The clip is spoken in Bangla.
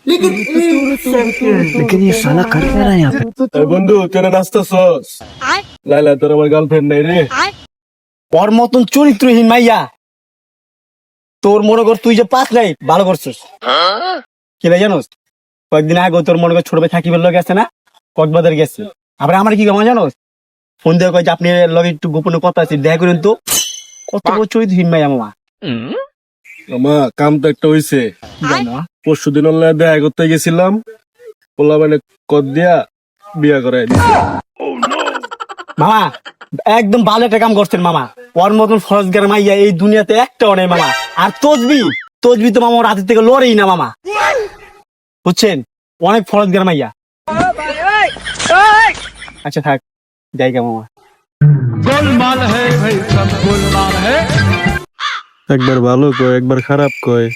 लेकिन ये साला कर क्या रहा है यहाँ पे? বন্ধু তোরা নাচতেছস লাইলা তোর আমার গার্লফ্রেন্ড নাই রে ওর মতন চরিত্রহীন মাইয়া তোর মনে কর তুই যে পাস নাই ভালো করছিস কি ভাই জানোস কয়েকদিন আগে তোর মনে কর ছোট ভাই থাকিবের লোক আছে না কক্সবাজার গেছে আবার আমার কি কেমন জানোস ফোন দিয়ে কয় যে আপনি লগে একটু গোপনে কথা আছে দেখা করেন তো কত বড় চরিত্রহীন মাইয়া মামা মামা কাম তো একটা হইছে জানো পরশু দিন অনলাইনে দেখা করতে গেছিলাম বললাম মানে কদ দিয়া বিয়া করাই দিছে মামা একদম ভালো একটা কাম করছেন মামা ওর মতন ফরজগার মাইয়া এই দুনিয়াতে একটাও নেই মামা আর তসবি তো মামা ওর হাতের থেকে লড়েই না মামা বুঝছেন অনেক ফরজগার মাইয়া আচ্ছা থাক জায়গা মামা गोलमाल है भाई सब गोलमाल है। একবার ভালো কয় একবার খারাপ কয়